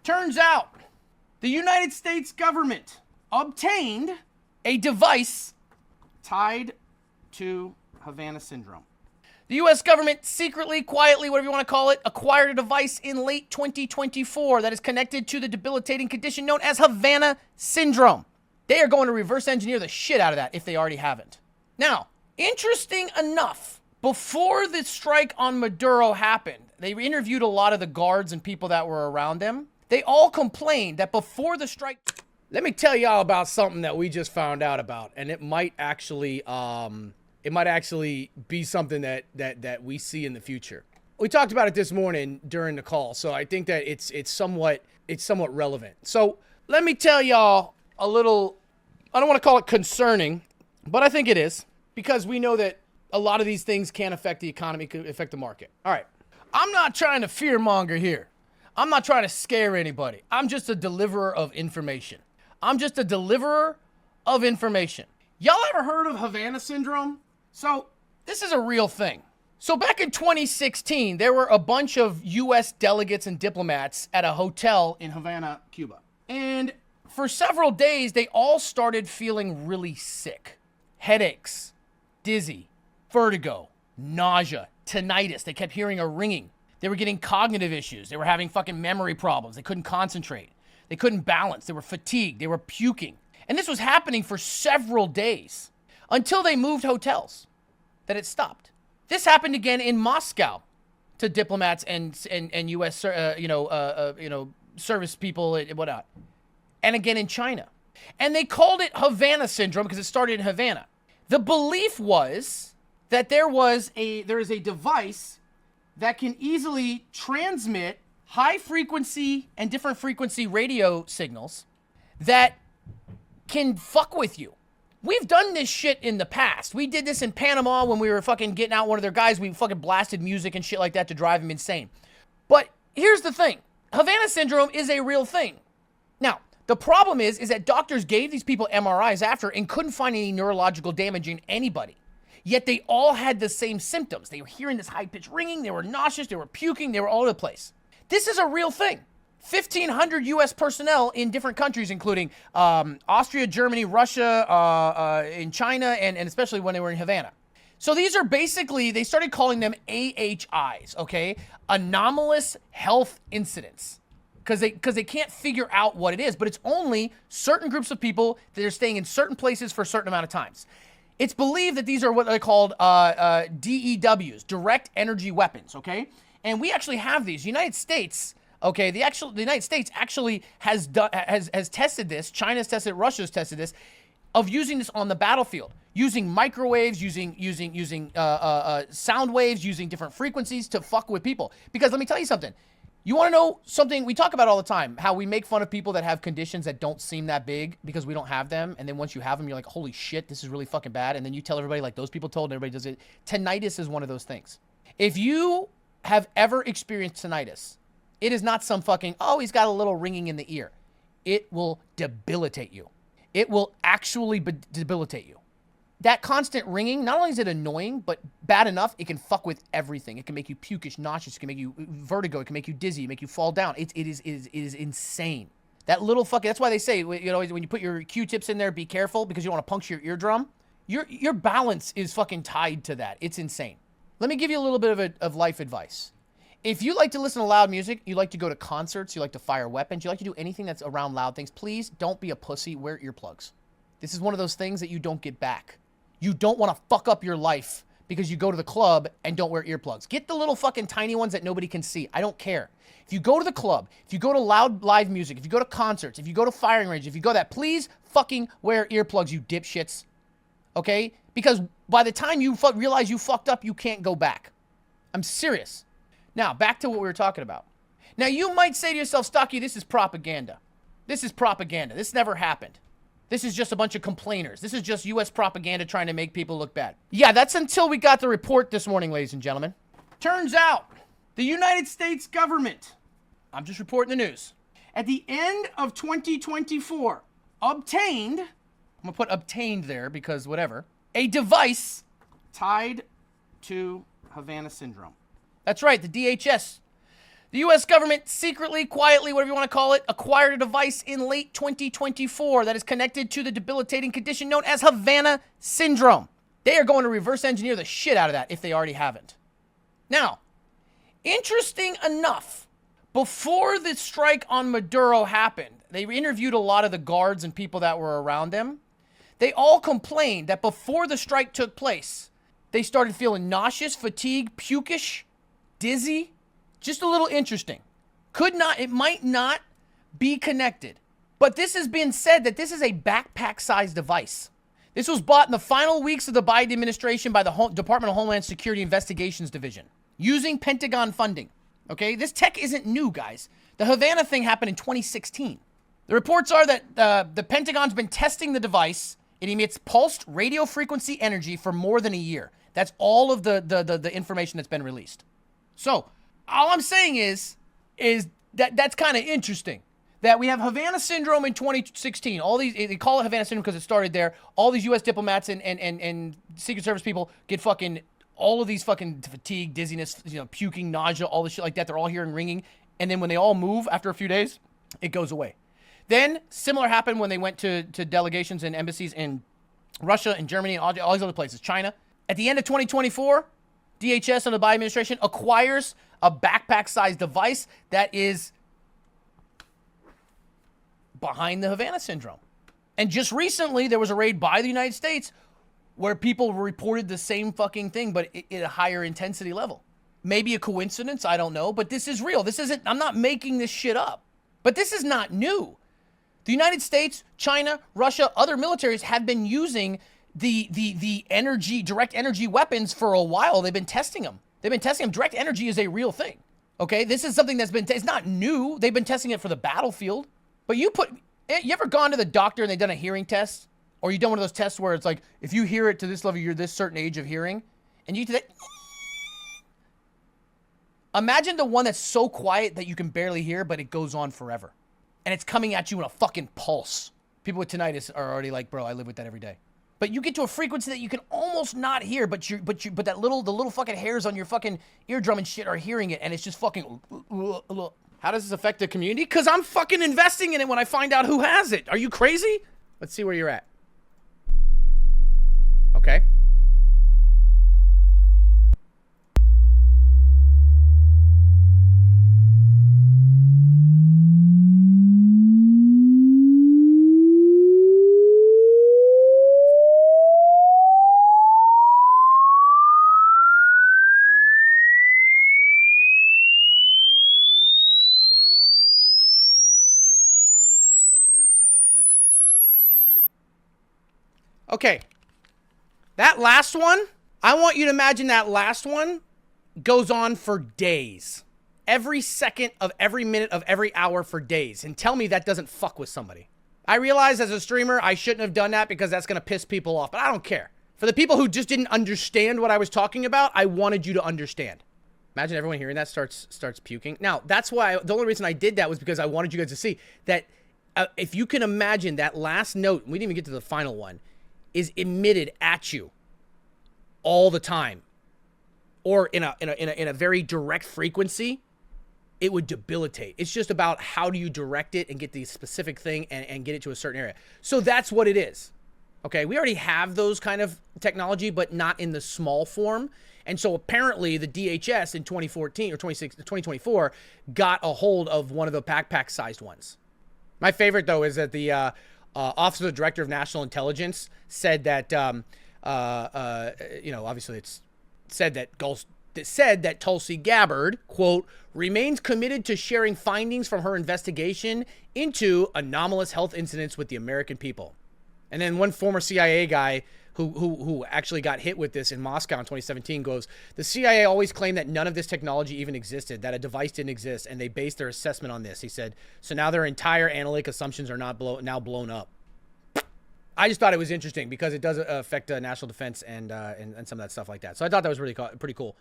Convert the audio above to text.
Turns out the United States government obtained a device tied to Havana Syndrome. The U.S. government secretly, quietly, whatever you want to call it, acquired a device in late 2024 that is connected to the debilitating condition known as Havana Syndrome. They are going to reverse engineer the shit out of that if they already haven't. Now, interesting enough, before the strike on Maduro happened, they interviewed a lot of the guards and people that were around them. They all complained that before the strike... Let me tell y'all about something that we just found out about, and it might actually be something that we see in the future. We talked about it this morning during the call, so I think that it's somewhat relevant. So let me tell y'all a little, I don't want to call it concerning, but I think it is, because we know that a lot of these things can affect the economy, can affect the market. All right. I'm not trying to fearmonger here. I'm not trying to scare anybody. I'm just a deliverer of information. Y'all ever heard of Havana Syndrome? So this is a real thing. So back in 2016, there were a bunch of U.S. delegates and diplomats at a hotel in Havana, Cuba. And for several days, they all started feeling really sick. Headaches, dizzy, vertigo, nausea, tinnitus. They kept hearing a ringing. They were getting cognitive issues. They were having fucking memory problems. They couldn't concentrate. They couldn't balance. They were fatigued. They were puking. And this was happening for several days until they moved hotels. Then it stopped. This happened again in Moscow to diplomats and U.S. Service people and whatnot. And again in China. And they called it Havana Syndrome because it started in Havana. The belief was that there is a device that can easily transmit high frequency and different frequency radio signals that can fuck with you. We've done this shit in the past. We did this in Panama when we were fucking getting out one of their guys. We fucking blasted music and shit like that to drive him insane. But here's the thing. Havana Syndrome is a real thing. Now, the problem is that doctors gave these people MRIs after and couldn't find any neurological damage in anybody. Yet they all had the same symptoms. They were hearing this high-pitched ringing. They were nauseous. They were puking. They were all over the place. This is a real thing. 1,500 U.S. personnel in different countries, including Austria, Germany, Russia, in China, and especially when they were in Havana. So these are basically, they started calling them AHIs, okay? Anomalous health incidents. Because they can't figure out what it is, but it's only certain groups of people that are staying in certain places for a certain amount of times. It's believed that these are what they called DEWs, direct energy weapons, okay? And we actually have these. United States, okay, the United States actually has tested this. China's tested it, Russia's tested this, of using this on the battlefield, using microwaves, using sound waves, using different frequencies to fuck with people. Because let me tell you something. You want to know something we talk about all the time, how we make fun of people that have conditions that don't seem that big because we don't have them. And then once you have them, you're like, holy shit, this is really fucking bad. And then you tell everybody like those people told and everybody does it. Tinnitus is one of those things. If you have ever experienced tinnitus, it is not some fucking, oh, he's got a little ringing in the ear. It will debilitate you. It will actually debilitate you. That constant ringing, not only is it annoying, but bad enough, it can fuck with everything. It can make you pukish, nauseous. It can make you vertigo. It can make you dizzy, make you fall down. It is insane. That little fucking, that's why they say, you know, when you put your Q-tips in there, be careful because you don't want to puncture your eardrum. Your balance is fucking tied to that. It's insane. Let me give you a little bit of life advice. If you like to listen to loud music, you like to go to concerts, you like to fire weapons, you like to do anything that's around loud things, please don't be a pussy. Wear earplugs. This is one of those things that you don't get back. You don't want to fuck up your life because you go to the club and don't wear earplugs. Get the little fucking tiny ones that nobody can see. I don't care. If you go to the club, if you go to loud live music, if you go to concerts, if you go to firing range, if you go that, please fucking wear earplugs, you dipshits. Okay? Because by the time you realize you fucked up, you can't go back. I'm serious. Now, back to what we were talking about. Now, you might say to yourself, Stocky, this is propaganda. This is propaganda. This never happened. This is just a bunch of complainers. This is just U.S. propaganda trying to make people look bad. Yeah, that's until we got the report this morning, ladies and gentlemen. Turns out, the United States government, I'm just reporting the news, at the end of 2024, obtained, I'm going to put obtained there because whatever, a device tied to Havana Syndrome. That's right, the DHS. The U.S. government secretly, quietly, whatever you want to call it, acquired a device in late 2024 that is connected to the debilitating condition known as Havana Syndrome. They are going to reverse engineer the shit out of that if they already haven't. Now, interesting enough, before the strike on Maduro happened, they interviewed a lot of the guards and people that were around them. They all complained that before the strike took place, they started feeling nauseous, fatigued, pukish, dizzy. Just a little interesting. It might not be connected. But this has been said that this is a backpack-sized device. This was bought in the final weeks of the Biden administration by the Department of Homeland Security Investigations Division, using Pentagon funding. Okay, this tech isn't new, guys. The Havana thing happened in 2016. The reports are that the Pentagon's been testing the device. It emits pulsed radio frequency energy for more than a year. That's all of the information that's been released. So, all I'm saying is that's kind of interesting. That we have Havana Syndrome in 2016. All these, they call it Havana Syndrome because it started there. All these U.S. diplomats and Secret Service people get fucking, all of these fucking fatigue, dizziness, puking, nausea, all this shit like that. They're all hearing ringing. And then when they all move after a few days, it goes away. Then, similar happened when they went to delegations and embassies in Russia and Germany and all these other places, China. At the end of 2024, DHS under the Biden administration acquires a backpack-sized device that is behind the Havana Syndrome. And just recently, there was a raid by the United States where people reported the same fucking thing, but at a higher intensity level. Maybe a coincidence, I don't know, but this is real. This isn't, I'm not making this shit up. But this is not new. The United States, China, Russia, other militaries have been using the energy, direct energy weapons for a while. They've been testing them. Direct energy is a real thing. Okay, this is something that's been, it's not new. They've been testing it for the battlefield. But you ever gone to the doctor and they've done a hearing test? Or you done one of those tests where it's like, if you hear it to this level, you're this certain age of hearing. And you do that. Imagine the one that's so quiet that you can barely hear, but it goes on forever. And it's coming at you in a fucking pulse. People with tinnitus are already like, bro, I live with that every day. But you get to a frequency that you can almost not hear, but the little fucking hairs on your fucking eardrum and shit are hearing it, and it's just fucking. How does this affect the community? Because I'm fucking investing in it when I find out who has it. Are you crazy? Let's see where you're at. Okay. Okay. That last one, I want you to imagine that last one goes on for days. Every second of every minute of every hour for days. And tell me that doesn't fuck with somebody. I realize as a streamer, I shouldn't have done that because that's going to piss people off, but I don't care. For the people who just didn't understand what I was talking about, I wanted you to understand. Imagine everyone hearing that starts puking. Now, that's why the only reason I did that was because I wanted you guys to see that if you can imagine that last note, we didn't even get to the final one, is emitted at you all the time, or in a very direct frequency, it would debilitate. It's just about how do you direct it and get the specific thing and get it to a certain area. So that's what it is. Okay, we already have those kind of technology, but not in the small form. And so apparently the DHS in 2014 or 2024 got a hold of one of the backpack-sized ones. My favorite, though, is that the Office of the Director of National Intelligence said that, obviously it's said that Tulsi Gabbard, quote, remains committed to sharing findings from her investigation into anomalous health incidents with the American people. And then one former CIA guy who actually got hit with this in Moscow in 2017 goes, the CIA always claimed that none of this technology even existed, that a device didn't exist, and they based their assessment on this. He said, so now their entire analytic assumptions are now blown up. I just thought it was interesting because it does affect national defense and some of that stuff like that. So I thought that was really pretty cool.